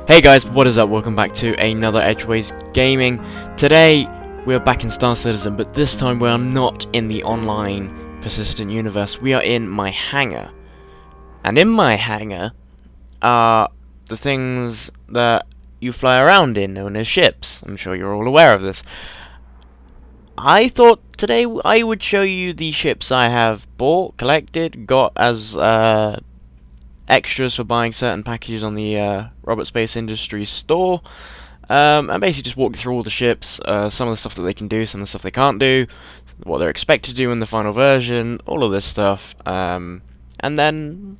Hey guys, what is up? Welcome back to another Edgeways Gaming. Today, we are back in Star Citizen, but this time we are not in the online persistent universe. We are in my hangar. And in my hangar are the things that you fly around in, known as ships. I'm sure you're all aware of this. I thought today I would show you the ships I have bought, collected, got as extras for buying certain packages on the Robert Space Industries store, and basically just walk you through all the ships, some of the stuff that they can do, some of the stuff they can't do, what they're expected to do in the final version, all of this stuff, and then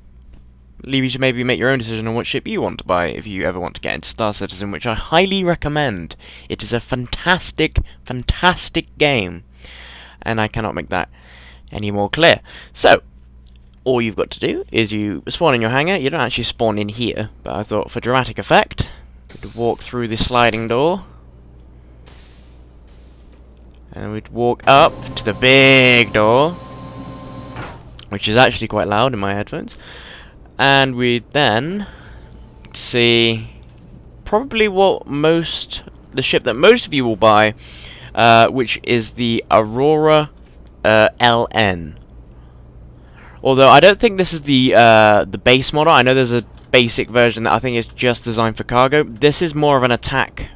leave you to maybe make your own decision on what ship you want to buy if you ever want to get into Star Citizen, which I highly recommend. It is a fantastic, fantastic game, and I cannot make that any more clear. So, all you've got to do is you spawn in your hangar. You don't actually spawn in here, but I thought for dramatic effect, we'd walk through this sliding door, and we'd walk up to the big door, which is actually quite loud in my headphones, and we'd then see probably the ship that most of you will buy, which is the Aurora LN. Although I don't think this is the base model. I know there's a basic version that I think is just designed for cargo. This is more of an attack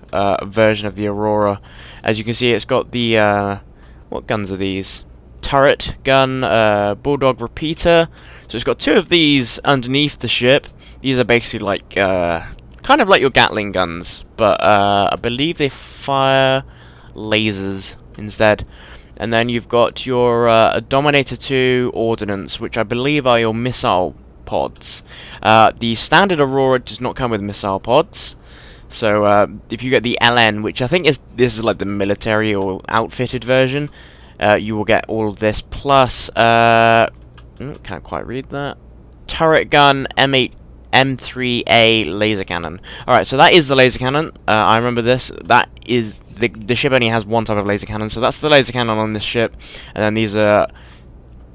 version of the Aurora. As you can see, it's got the what guns are these? Turret gun, Bulldog repeater. So it's got two of these underneath the ship. These are basically like kind of like your Gatling guns, but I believe they fire lasers instead. And then you've got your Dominator 2 ordnance, which I believe are your missile pods. The standard Aurora does not come with missile pods. So if you get the LN, which I think this is like the military or outfitted version, you will get all of this. Plus, can't quite read that. Turret gun, M8, M3A laser cannon. Alright, so that is the laser cannon. I remember this. That is the ship only has one type of laser cannon, so that's the laser cannon on this ship. And then these are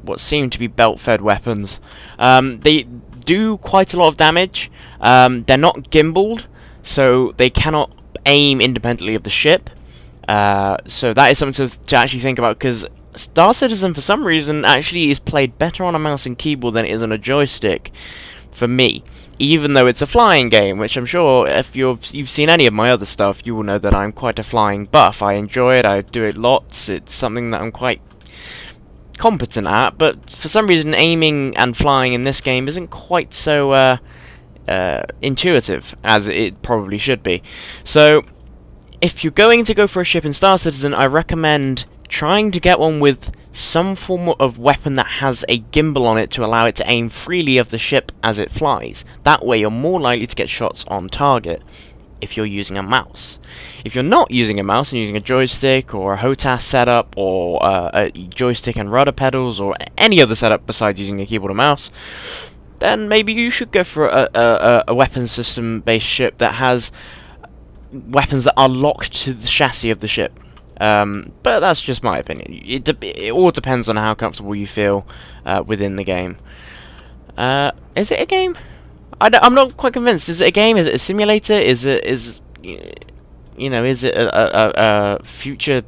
what seem to be belt-fed weapons. They do quite a lot of damage. They're not gimbaled, so they cannot aim independently of the ship. So that is something to actually think about, because Star Citizen, for some reason, actually is played better on a mouse and keyboard than it is on a joystick. For me, even though it's a flying game, which I'm sure if you've seen any of my other stuff, you will know that I'm quite a flying buff. I enjoy it, I do it lots, it's something that I'm quite competent at, but for some reason aiming and flying in this game isn't quite so intuitive as it probably should be. So, if you're going to go for a ship in Star Citizen, I recommend trying to get one with some form of weapon that has a gimbal on it to allow it to aim freely of the ship as it flies. That way you're more likely to get shots on target if you're using a mouse. If you're not using a mouse and using a joystick or a HOTAS setup or a joystick and rudder pedals or any other setup besides using a keyboard and mouse, then maybe you should go for a weapons system based ship that has weapons that are locked to the chassis of the ship. But that's just my opinion. It all depends on how comfortable you feel within the game. Is it a game? I'm not quite convinced. Is it a game? Is it a simulator? Is it a future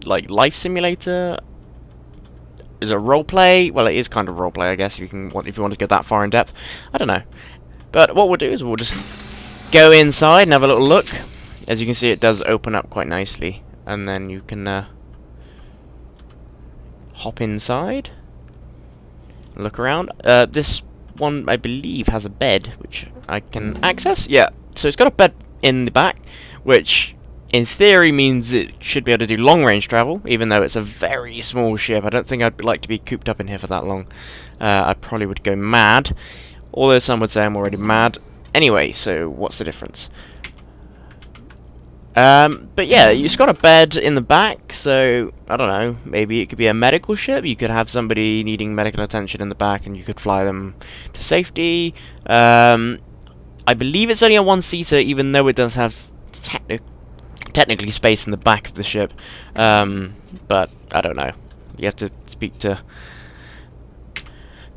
life simulator? Is it role play? Well, it is kind of role play, I guess. If you want to go that far in depth, I don't know. But what we'll do is we'll just go inside and have a little look. As you can see, it does open up quite nicely. And then you can hop inside, look around. This one, I believe, has a bed, which I can access. Yeah, so it's got a bed in the back, which in theory means it should be able to do long-range travel, even though it's a very small ship. I don't think I'd like to be cooped up in here for that long. I probably would go mad, although some would say I'm already mad. Anyway, so what's the difference? But yeah, it's got a bed in the back, so, I don't know, maybe it could be a medical ship. You could have somebody needing medical attention in the back and you could fly them to safety. I believe it's only a one-seater, even though it does have technically space in the back of the ship. But, I don't know. You have to speak to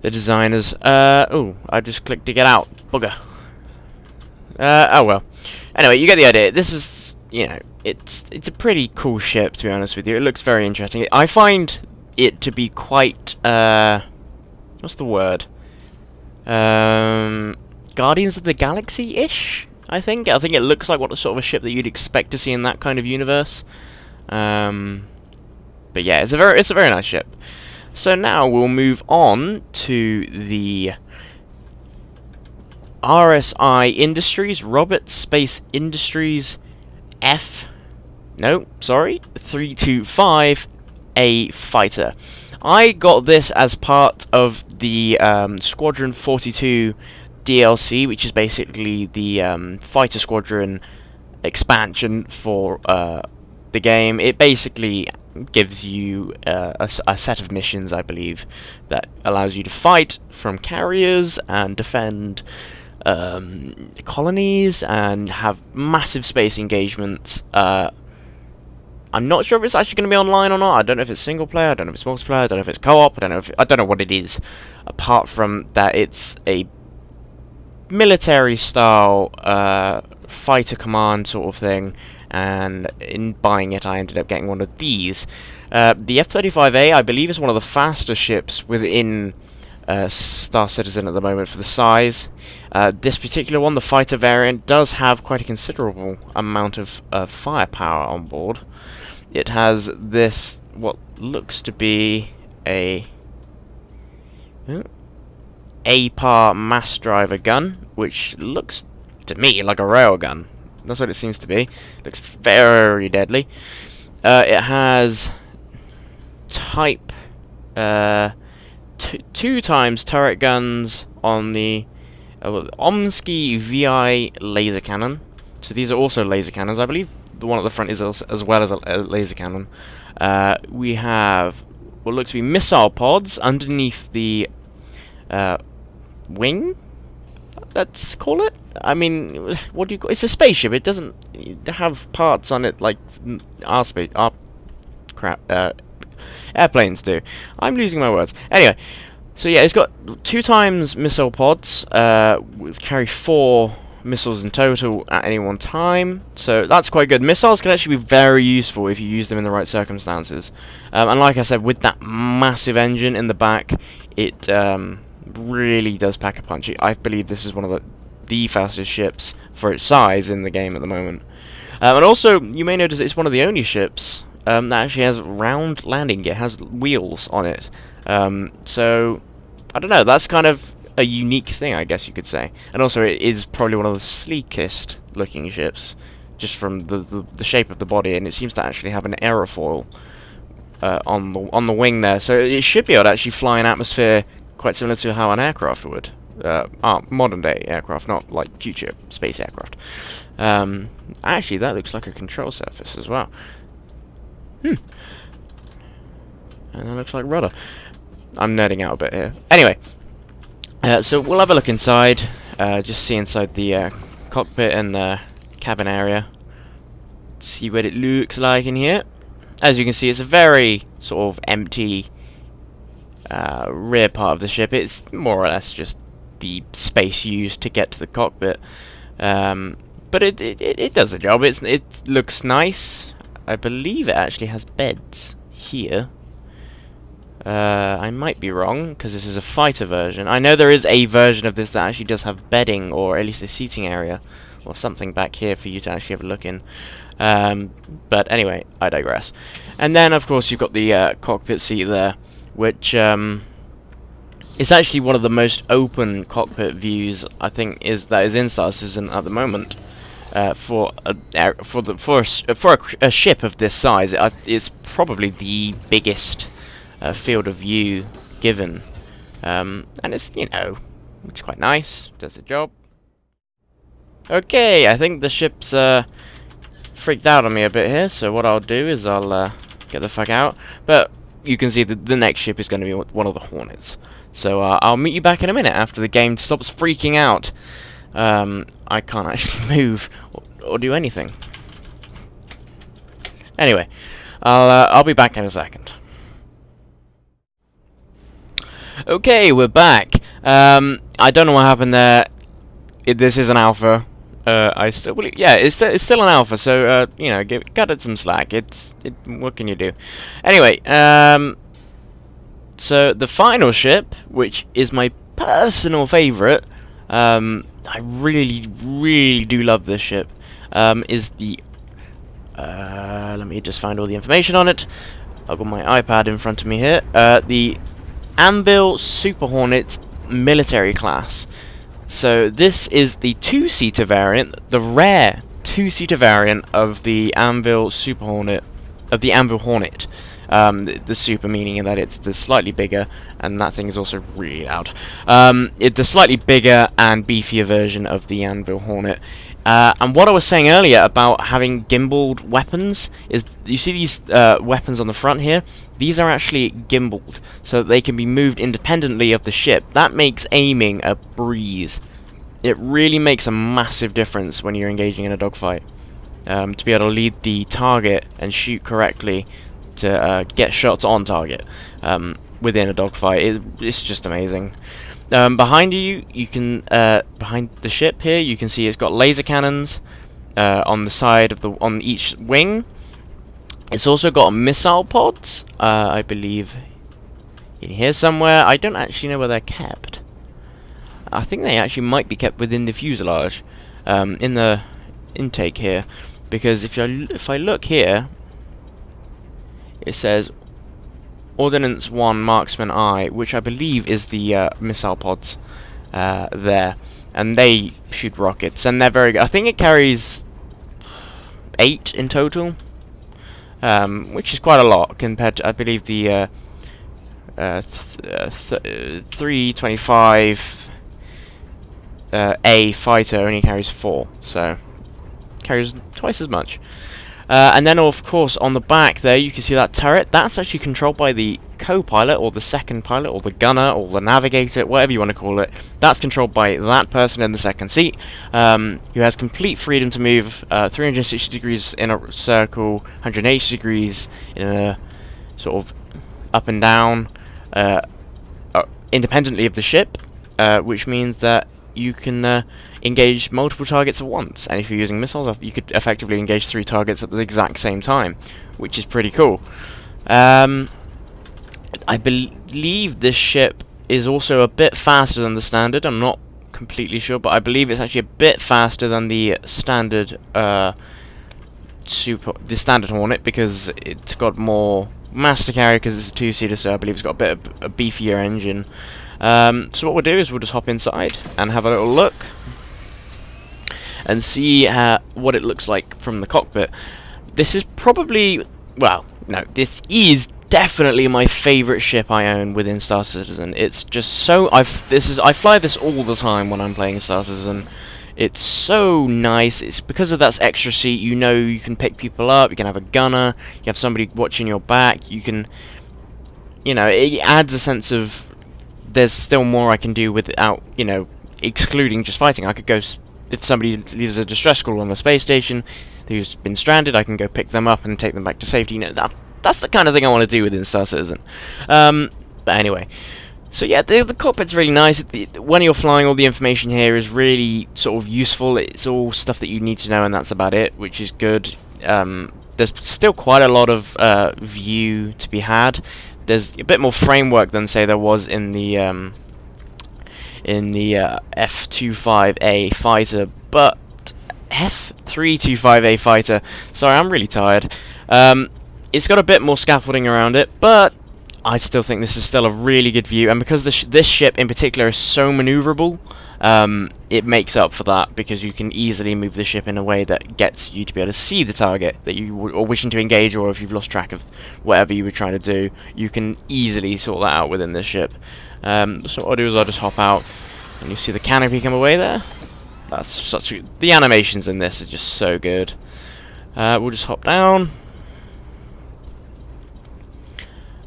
the designers. Oh, I just clicked to get out. Bugger. Oh well. Anyway, you get the idea. This is, you know, it's a pretty cool ship, to be honest with you. It looks very interesting. I find it to be quite, what's the word? Guardians of the Galaxy-ish, I think. I think it looks like what the sort of a ship that you'd expect to see in that kind of universe. But yeah, it's a very nice ship. So now we'll move on to the RSI Industries, Robert Space Industries 325, a fighter. I got this as part of the Squadron 42 DLC, which is basically the fighter squadron expansion for the game. It basically gives you a set of missions, I believe, that allows you to fight from carriers and defend colonies and have massive space engagements. I'm not sure if it's actually going to be online or not. I don't know if it's single player, I don't know if it's multiplayer, I don't know if it's co-op, I don't know what it is, apart from that it's a military style fighter command sort of thing. And in buying it, I ended up getting one of these. The F-35A, I believe, is one of the faster ships within Star Citizen at the moment for the size. This particular one, the fighter variant, does have quite a considerable amount of firepower on board. It has this, what looks to be a APAR mass driver gun, which looks to me like a railgun. That's what it seems to be. Looks very deadly. It has type 2 times turret guns on the Omsky VI laser cannon. So these are also laser cannons. I believe the one at the front is as well as a laser cannon. We have what looks to be missile pods underneath the wing. Let's call it. I mean, what do you call it? It's a spaceship. It doesn't have parts on it like our airplanes do. I'm losing my words. Anyway, so yeah, it's got 2 times missile pods, which carry 4 missiles in total at any one time. So that's quite good. Missiles can actually be very useful if you use them in the right circumstances. And like I said, with that massive engine in the back, it really does pack a punch. I believe this is one of the fastest ships for its size in the game at the moment. And also, you may notice it's one of the only ships that actually has round landing gear, has wheels on it. So, I don't know, that's kind of a unique thing, I guess you could say. And also, it is probably one of the sleekest looking ships, just from the shape of the body, and it seems to actually have an aerofoil on the wing there. So it should be able to actually fly in atmosphere quite similar to how an aircraft would. Modern day aircraft, not like future space aircraft. Actually, that looks like a control surface as well. And that looks like rudder. I'm nerding out a bit here. Anyway, so we'll have a look inside. Just see inside the cockpit and the cabin area. See what it looks like in here. As you can see, it's a very sort of empty rear part of the ship. It's more or less just the space used to get to the cockpit, but it does the job. It looks nice. I believe it actually has beds here. I might be wrong because this is a fighter version. I know there is a version of this that actually does have bedding, or at least a seating area or something back here for you to actually have a look in. But anyway, I digress. And then of course you've got the cockpit seat there, which it's actually one of the most open cockpit views I think is in Star Citizen at the moment. For a ship of this size, it's probably the biggest field of view given, and it's, you know, it's quite nice, does the job. Okay, I think the ship's freaked out on me a bit here, so what I'll do is I'll get the fuck out. But you can see that the next ship is going to be one of the Hornets. So I'll meet you back in a minute after the game stops freaking out. I can't actually move or do anything. Anyway, I'll be back in a second. Okay, we're back. I don't know what happened there. This is an alpha. I still believe, yeah, it's still an alpha, so you know, cut it some slack. What can you do? Anyway, so the final ship, which is my personal favorite, I really do love this ship, is the let me just find all the information on it. I've got my iPad in front of me here. The Anvil Super Hornet military class. So this is the two-seater variant, the rare two-seater variant of the Anvil Super Hornet, of the Anvil Hornet. The super meaning that it's the slightly bigger, and that thing is also really loud. It's the slightly bigger and beefier version of the Anvil Hornet. And what I was saying earlier about having gimbaled weapons is, you see these weapons on the front here? These are actually gimbaled, so that they can be moved independently of the ship. That makes aiming a breeze. It really makes a massive difference when you're engaging in a dogfight. To be able to lead the target and shoot correctly to get shots on target within a dogfight, it's just amazing. Behind you can behind the ship here, you can see it's got laser cannons on the side of on each wing. It's also got missile pods, I believe, in here somewhere. I don't actually know where they're kept. I think they actually might be kept within the fuselage, in the intake here, because if I look here, it says Ordnance 1 Marksman I, which I believe is the missile pods there, and they shoot rockets, and they're very good. I think it carries 8 in total, which is quite a lot compared to, I believe, the 325 A fighter only carries 4, so carries twice as much. And then, of course, on the back there, you can see that turret. That's actually controlled by the co-pilot, or the second pilot, or the gunner, or the navigator, whatever you want to call it. That's controlled by that person in the second seat, who has complete freedom to move 360 degrees in a circle, 180 degrees in a sort of up and down, independently of the ship, which means that you can engage multiple targets at once, and if you're using missiles, you could effectively engage 3 targets at the exact same time, which is pretty cool. I believe this ship is also a bit faster than the standard. I'm not completely sure, but I believe it's actually a bit faster than the standard standard Hornet, because it's got more mass to carry because it's a 2-seater, so I believe it's got a bit of a beefier engine. So what we'll do is we'll just hop inside and have a little look and see what it looks like from the cockpit. This is probably, well, no, this is definitely my favorite ship I own within Star Citizen. It's just so, I fly this all the time when I'm playing Star Citizen. It's so nice. It's because of that extra seat, you know, you can pick people up, you can have a gunner, you have somebody watching your back, you can, you know, it adds a sense of there's still more I can do without, you know, excluding just fighting. I could go, if somebody leaves a distress call on the space station who's been stranded, I can go pick them up and take them back to safety. You know, that's the kind of thing I want to do within Star Citizen. But anyway, so yeah, the cockpit's really nice. When you're flying, all the information here is really sort of useful. It's all stuff that you need to know, and that's about it, which is good. There's still quite a lot of view to be had. There's a bit more framework than, say, there was in the F-25A fighter, but F-325A fighter. Sorry, I'm really tired. It's got a bit more scaffolding around it, but I still think this is still a really good view. And because this ship in particular is so maneuverable, it makes up for that, because you can easily move the ship in a way that gets you to be able to see the target that you are wishing to engage, or if you've lost track of whatever you were trying to do, you can easily sort that out within this ship. So what I'll do is I'll just hop out, and you see the canopy come away there. That's the animations in this are just so good. We'll just hop down.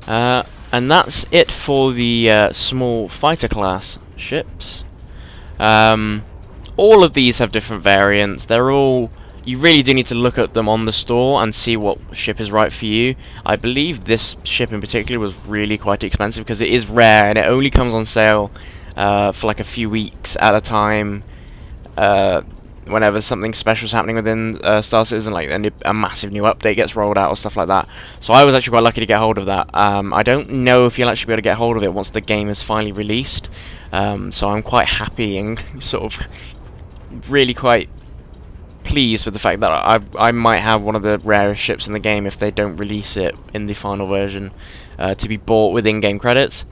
And that's it for the small fighter class ships. All of these have different variants. They're all, you really do need to look at them on the store and see what ship is right for you. I believe this ship in particular was really quite expensive because it is rare and it only comes on sale for like a few weeks at a time. whenever something special is happening within Star Citizen, like a massive new update gets rolled out or stuff like that. So I was actually quite lucky to get hold of that. I don't know if you'll actually be able to get hold of it once the game is finally released. So I'm quite happy and sort of really quite pleased with the fact that I might have one of the rarest ships in the game if they don't release it in the final version to be bought with in-game credits.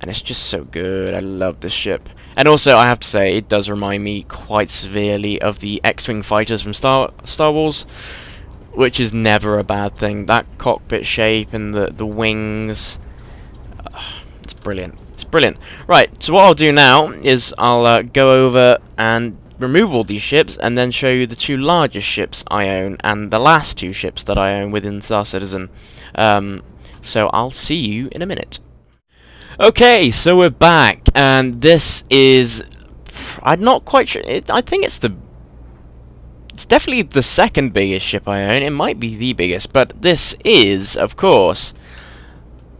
And it's just so good. I love this ship. And also, I have to say, it does remind me quite severely of the X-Wing fighters from Star Wars, which is never a bad thing. That cockpit shape and the wings, it's brilliant. It's brilliant. Right, so what I'll do now is I'll go over and remove all these ships and then show you the two largest ships I own and the last two ships that I own within Star Citizen. So I'll see you in a minute. Okay, so we're back, and this is... I'm not quite sure... I think it's definitely the second biggest ship I own. It might be the biggest, but this is, of course,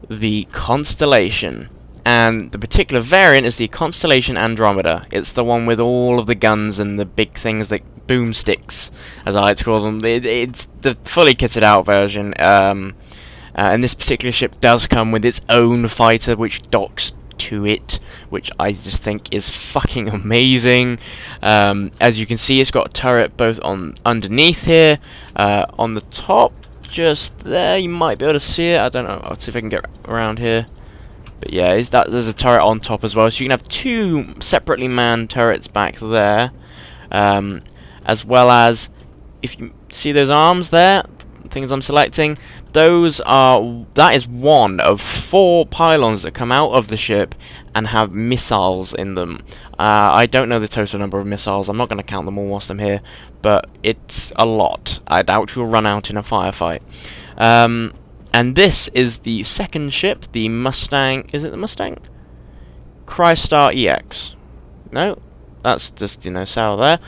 the Constellation. And the particular variant is the Constellation Andromeda. It's the one with all of the guns and the big things like boomsticks, as I like to call them. It's the fully kitted out version. And this particular ship does come with its own fighter, which docks to it, which I just think is fucking amazing. As you can see, it's got a turret both underneath here, on the top, just there. You might be able to see it. I don't know. I'll see if I can get around here. But yeah, there's a turret on top as well, so you can have two separately manned turrets back there, as well as if you see those arms there. Things I'm selecting, that is one of 4 pylons that come out of the ship and have missiles in them. I don't know the total number of missiles. I'm not going to count them all whilst I'm here, but it's a lot. I doubt you'll run out in a firefight. And this is the second ship, the Mustang. Is it the Mustang? CryStar EX. No, that's just south there.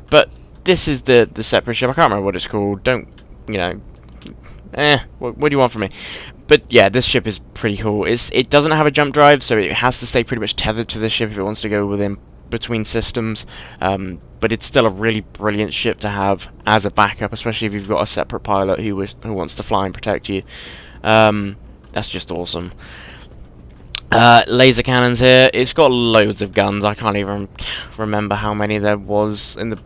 But this is the separate ship. I can't remember what it's called. Don't. What do you want from me? But yeah, this ship is pretty cool. It doesn't have a jump drive, so it has to stay pretty much tethered to the ship if it wants to go between systems. But it's still a really brilliant ship to have as a backup, especially if you've got a separate pilot who wants to fly and protect you. That's just awesome. Laser cannons here. It's got loads of guns. I can't even remember how many there was in the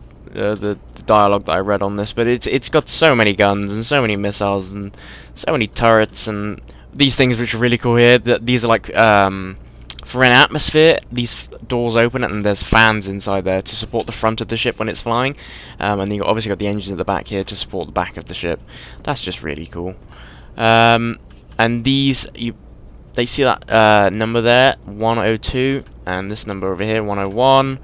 dialogue that I read on this, but it's got so many guns and so many missiles and so many turrets and these things which are really cool here. These are like for an atmosphere, these doors open and there's fans inside there to support the front of the ship when it's flying, and then you've obviously got the engines at the back here to support the back of the ship. That's just really cool. And these, they see that number there, 102, and this number over here, 101.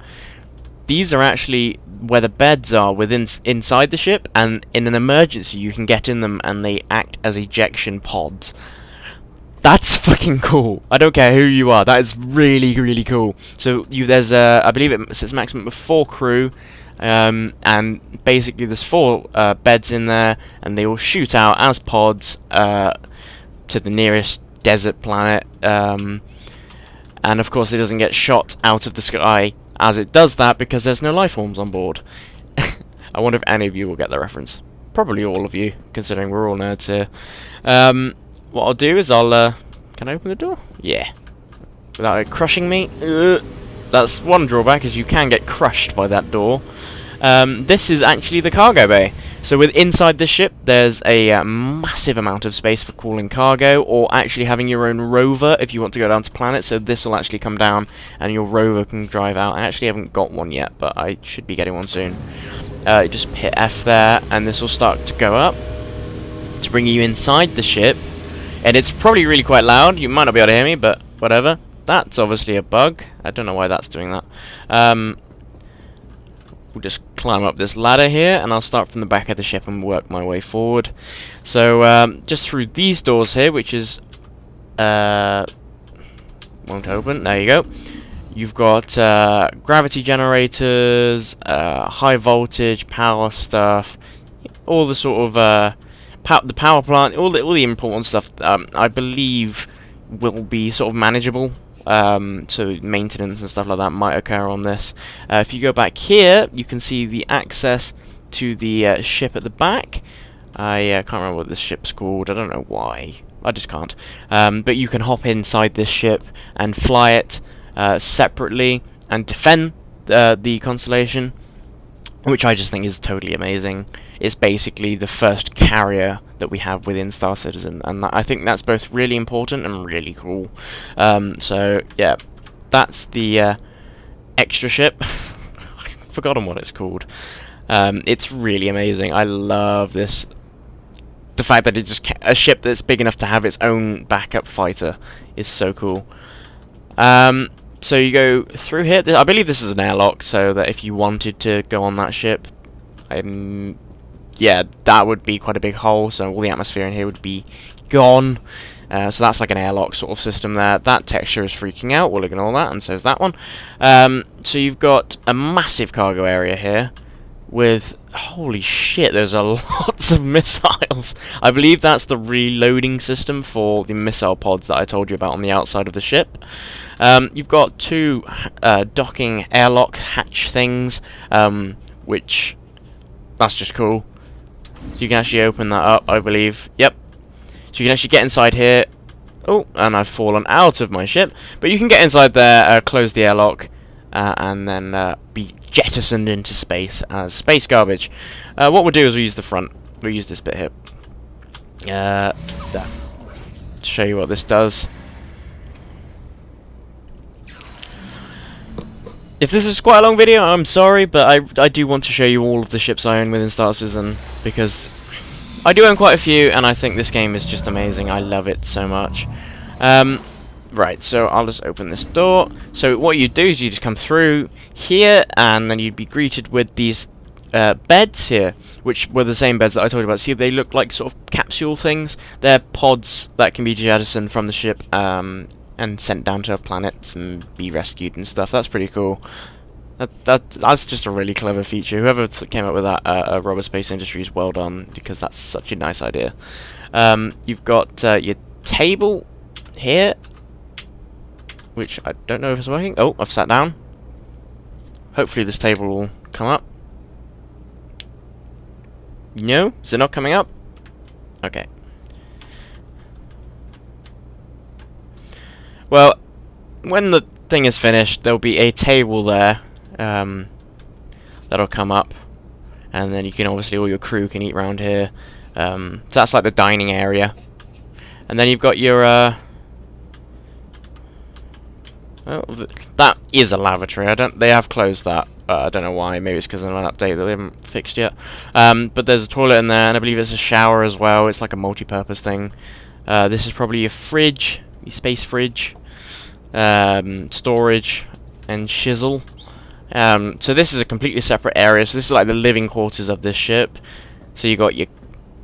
These are actually where the beds are inside the ship, and in an emergency you can get in them and they act as ejection pods. That's fucking cool. I don't care who you are. That is really, really cool. So there's I believe it's a maximum of 4 crew, and basically there's 4 beds in there, and they will shoot out as pods to the nearest desert planet. And of course it doesn't get shot out of the sky as it does that because there's no life forms on board. I wonder if any of you will get the reference. Probably all of you, considering we're all nerds here. What I'll do is can I open the door? Yeah. Without it crushing me. That's one drawback, is you can get crushed by that door. This is actually the cargo bay. So inside this ship, there's a massive amount of space for cooling cargo, or actually having your own rover if you want to go down to planets. So this will actually come down, and your rover can drive out. I actually haven't got one yet, but I should be getting one soon. Just hit F there, and this will start to go up to bring you inside the ship. And it's probably really quite loud. You might not be able to hear me, but whatever. That's obviously a bug. I don't know why that's doing that. We'll just climb up this ladder here, and I'll start from the back of the ship and work my way forward. So just through these doors here, which is won't open. There you go. You've got gravity generators, high voltage power stuff, all the sort of the power plant, all the important stuff. I believe will be sort of manageable so maintenance and stuff like that might occur on this. If you go back here, you can see the access to the ship at the back. I can't remember what this ship's called. I don't know why. I just can't. But you can hop inside this ship and fly it separately and defend the constellation, which I just think is totally amazing. It's basically the first carrier that we have within Star Citizen, and I think that's both really important and really cool. So yeah, that's the extra ship. I've forgotten what it's called. It's really amazing. I love this. The fact that it's just a ship that's big enough to have its own backup fighter is so cool. So you go through here. I believe this is an airlock, so that if you wanted to go on that ship, yeah, that would be quite a big hole, so all the atmosphere in here would be gone. So that's like an airlock sort of system there. That texture is freaking out, we'll ignore that, and so is that one. So you've got a massive cargo area here with, holy shit, there's a lots of missiles. I believe that's the reloading system for the missile pods that I told you about on the outside of the ship. You've got two docking airlock hatch things, which, that's just cool. So you can actually open that up, I believe. Yep. So you can actually get inside here. Oh, and I've fallen out of my ship. But you can get inside there, close the airlock, and then be jettisoned into space as space garbage. What we'll do is we'll use the front. We'll use this bit here. There. To show you what this does. If this is quite a long video, I'm sorry, but I do want to show you all of the ships I own within Star Citizen, because I do own quite a few, and I think this game is just amazing. I love it so much. Right, so I'll just open this door. So what you do is you just come through here, and then you'd be greeted with these beds here, which were the same beds that I told you about. See, they look like sort of capsule things. They're pods that can be jettisoned from the ship, and sent down to planets and be rescued and stuff. That's pretty cool. That's just a really clever feature. Whoever came up with that, Robert Space Industries, well done, because that's such a nice idea. You've got your table here, which I don't know if it's working. Oh, I've sat down. Hopefully this table will come up. No? Is it not coming up? Okay. Well, when the thing is finished, there'll be a table there that'll come up, and then you can obviously, all your crew can eat around here. So that's like the dining area, and then you've got your well, that is a lavatory. They have closed that. I don't know why. Maybe it's because of an update that they haven't fixed yet. But there's a toilet in there, and I believe it's a shower as well. It's like a multi-purpose thing. This is probably your fridge, your space fridge, storage, and shizzle. So this is a completely separate area. So this is like the living quarters of this ship. So you got your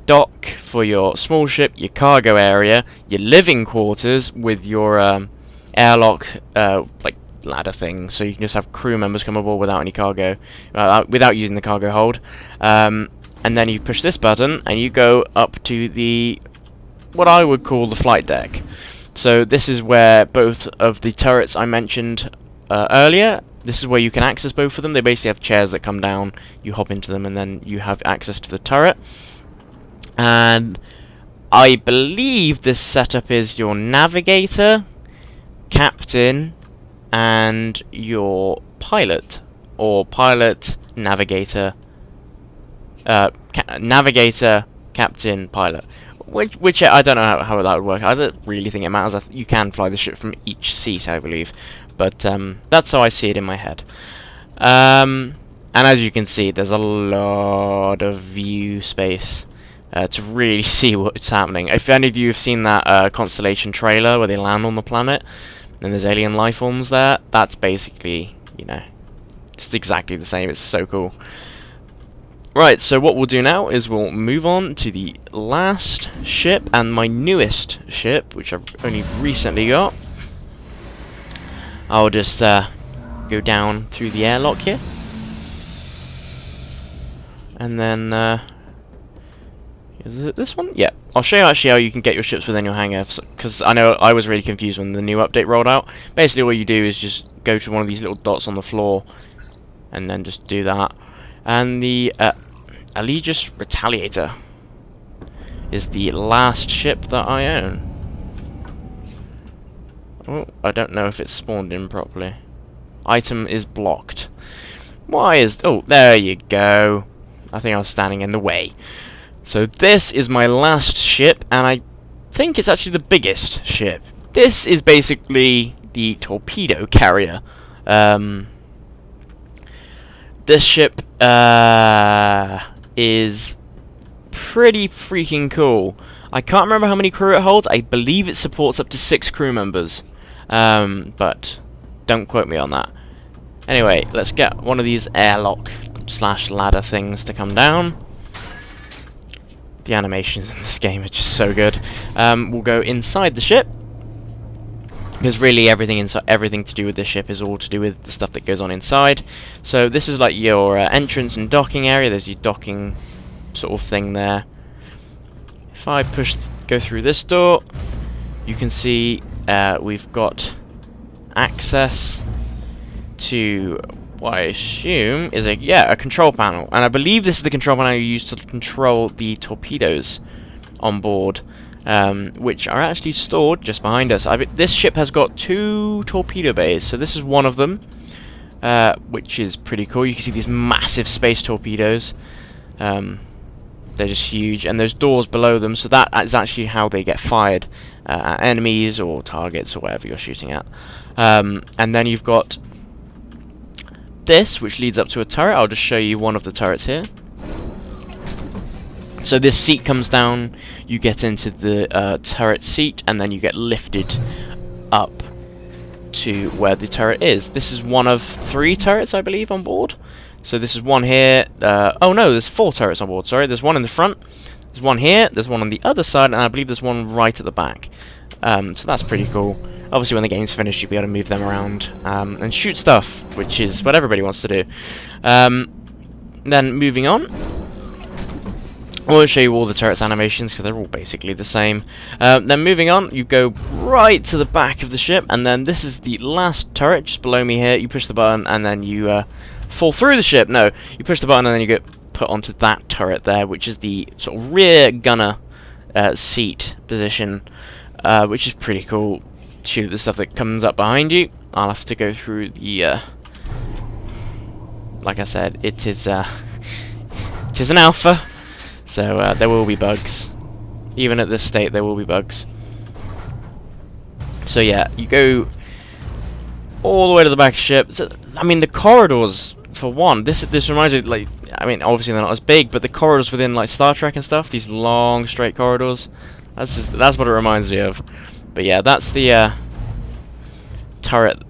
dock for your small ship, your cargo area, your living quarters with your airlock, like ladder thing, so you can just have crew members come aboard without any cargo, without using the cargo hold. And then you push this button, and you go up to the, what I would call the flight deck. So this is where both of the turrets I mentioned earlier, this is where you can access both of them. They basically have chairs that come down, you hop into them, and then you have access to the turret. And I believe this setup is your navigator, captain, and your pilot, or pilot, navigator, navigator, captain, pilot. Which I don't know how that would work. I don't really think it matters. You can fly the ship from each seat, I believe, but that's how I see it in my head. And as you can see, there's a lot of view space to really see what's happening. If any of you have seen that Constellation trailer where they land on the planet and there's alien life forms there, that's basically, you know, it's exactly the same. It's so cool. Right, so what we'll do now is we'll move on to the last ship, and my newest ship, which I've only recently got. I'll just go down through the airlock here, and then Is it this one? Yeah. I'll show you actually how you can get your ships within your hangar, because I know I was really confused when the new update rolled out. Basically all you do is just go to one of these little dots on the floor, and then just do that. And the Aegis Retaliator is the last ship that I own. Oh, I don't know if it's spawned in properly. Item is blocked. Why is... Oh, there you go. I think I was standing in the way. So this is my last ship, and I think it's actually the biggest ship. This is basically the torpedo carrier. This ship is pretty freaking cool. I can't remember how many crew it holds. I believe it supports up to 6 crew members. But don't quote me on that. Anyway, let's get one of these airlock / ladder things to come down. The animations in this game are just so good. We'll go inside the ship, because really everything to do with this ship is all to do with the stuff that goes on inside. So this is like your entrance and docking area. There's your docking sort of thing there. If I go through this door, you can see we've got access to what I assume is a control panel, and I believe this is the control panel you use to control the torpedoes on board, which are actually stored just behind us. This ship has got 2 torpedo bays, so this is one of them, which is pretty cool. You can see these massive space torpedoes. They're just huge, and there's doors below them, so that is actually how they get fired at enemies or targets or whatever you're shooting at. And then you've got this, which leads up to a turret. I'll just show you one of the turrets here. So this seat comes down, you get into the turret seat, and then you get lifted up to where the turret is. This is one of 3 turrets, I believe, on board. So this is one here. Oh no, there's 4 turrets on board. Sorry, there's one in the front, there's one here, there's one on the other side, and I believe there's one right at the back. So that's pretty cool. Obviously, when the game's finished, you'll be able to move them around and shoot stuff, which is what everybody wants to do. Then moving on, I won't show you all the turrets animations because they're all basically the same. Then moving on, you go right to the back of the ship, and then this is the last turret just below me here. You push the button, and then you fall through the ship. No, you push the button, and then you get put onto that turret there, which is the sort of rear gunner seat position, which is pretty cool. Shoot at the stuff that comes up behind you. I'll have to go through the like I said, it is an alpha, so there will be bugs. Even at this state, there will be bugs. So yeah, you go all the way to the back of the ship. So, I mean, the corridors, for one, this reminds me, like, I mean, obviously they're not as big, but the corridors within like Star Trek and stuff, these long straight corridors, that's what it reminds me of. But yeah, that's the turret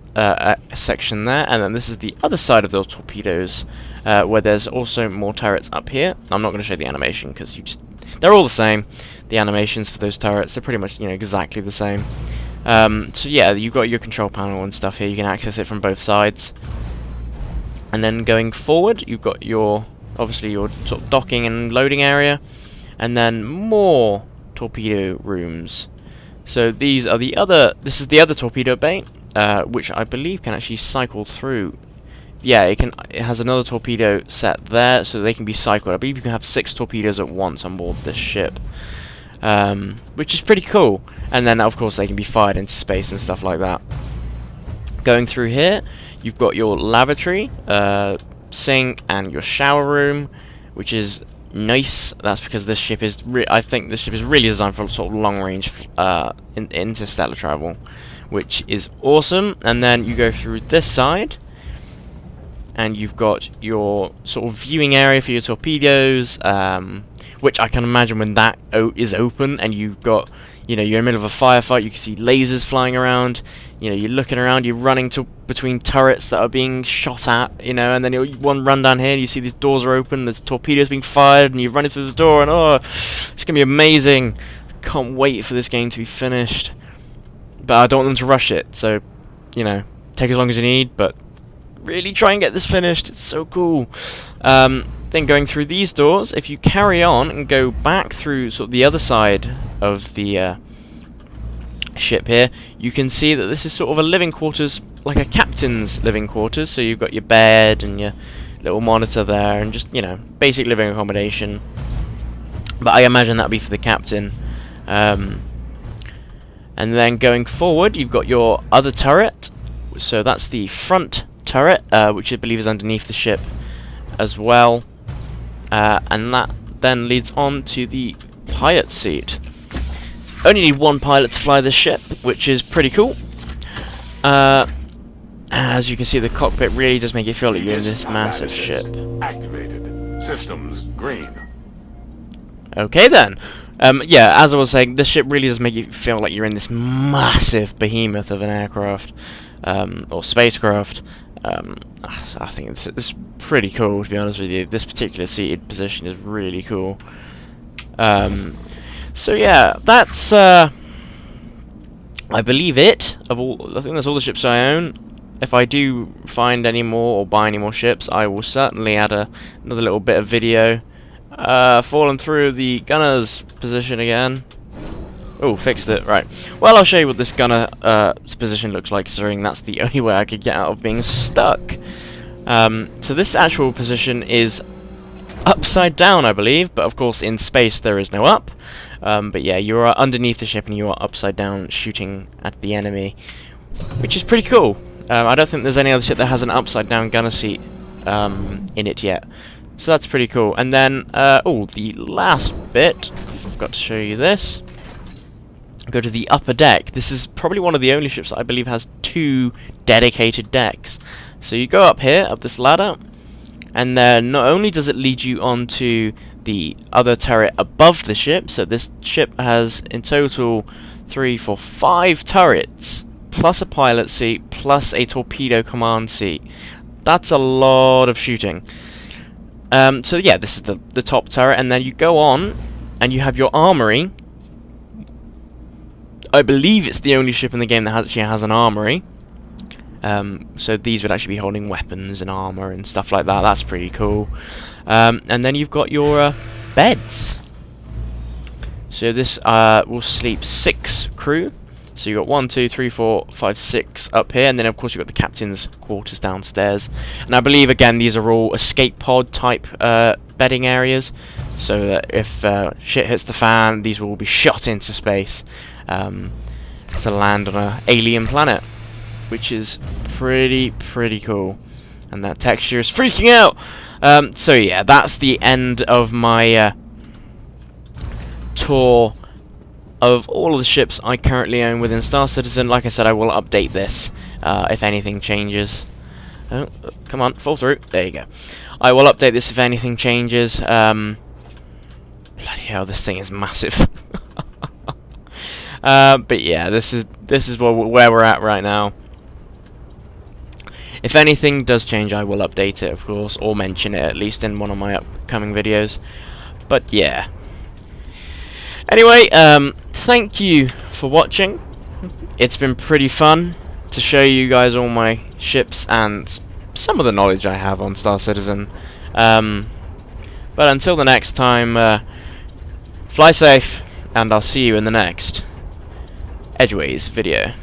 section there, and then this is the other side of those torpedoes, where there's also more turrets up here. I'm not going to show the animation because they're all the same. The animations for those turrets, they're pretty much exactly the same. So yeah, you've got your control panel and stuff here. You can access it from both sides. And then going forward, you've got obviously your sort of docking and loading area, and then more torpedo rooms. So this is the other torpedo bay, which I believe can actually cycle through. Yeah, it has another torpedo set there, so they can be cycled. I believe you can have 6 torpedoes at once on board this ship, which is pretty cool. And then, of course, they can be fired into space and stuff like that. Going through here, you've got your lavatory, sink, and your shower room, which is nice. That's because this ship is I think this ship is really designed for sort of long range interstellar travel, which is awesome. And then you go through this side, and you've got your sort of viewing area for your torpedoes, which I can imagine when that is open and you've got, you're in the middle of a firefight, you can see lasers flying around, you're looking around, you're running between turrets that are being shot at, and then you run down here and you see these doors are open, there's torpedoes being fired, and you're running through the door, and oh, it's going to be amazing. Can't wait for this game to be finished. But I don't want them to rush it, so, take as long as you need, but really try and get this finished. It's so cool. Then then going through these doors, if you carry on and go back through sort of the other side of the ship here, you can see that this is sort of a living quarters, like a captain's living quarters. So you've got your bed and your little monitor there, and just, you know, basic living accommodation. But I imagine that'll be for the captain. And then going forward, you've got your other turret. So that's the front turret, which I believe is underneath the ship as well. And that then leads on to the pilot seat. Only need one pilot to fly this ship, which is pretty cool. As you can see, the cockpit really does make you feel like you're in this massive ship. Activated. Systems green. Okay then. Yeah, as I was saying, this ship really does make you feel like you're in this massive behemoth of an aircraft, or spacecraft. I think it's pretty cool, to be honest with you. This particular seated position is really cool. So yeah, that's I believe it. I think that's all the ships I own. If I do find any more or buy any more ships, I will certainly add another little bit of video. Fallen through the gunner's position again. Oh, fixed it, right. Well, I'll show you what this gunner's position looks like, considering that's the only way I could get out of being stuck. So this actual position is upside down, I believe, but of course in space there is no up. But yeah, you are underneath the ship and you are upside down shooting at the enemy, which is pretty cool. I don't think there's any other ship that has an upside down gunner seat in it yet. So that's pretty cool. And then, oh, the last bit, I forgot to show you this. Go to the upper deck. This is probably one of the only ships that I believe has 2 dedicated decks. So you go up here, up this ladder, and then not only does it lead you onto the other turret above the ship, so this ship has in total 3, 4, 5 turrets, plus a pilot seat, plus a torpedo command seat. That's a lot of shooting. So yeah, this is the top turret, and then you go on, and you have your armory. I believe it's the only ship in the game that actually has an armory. So these would actually be holding weapons and armor and stuff like that. That's pretty cool. And then you've got your beds. So this will sleep 6 crew. So you've got 1, 2, 3, 4, 5, 6 up here, and then of course you've got the captain's quarters downstairs. And I believe again these are all escape pod type bedding areas, so that if shit hits the fan, these will all be shot into space to land on an alien planet, which is pretty cool. And that texture is freaking out. So yeah, that's the end of my tour of all of the ships I currently own within Star Citizen. Like I said, I will update this if anything changes. Oh, come on, fall through. There you go. I will update this if anything changes. Bloody hell, this thing is massive. But yeah, this is where we're at right now. If anything does change, I will update it, of course, or mention it at least in one of my upcoming videos. But yeah. Anyway, thank you for watching. It's been pretty fun to show you guys all my ships and some of the knowledge I have on Star Citizen. But until the next time, fly safe, and I'll see you in the next Edgeways video.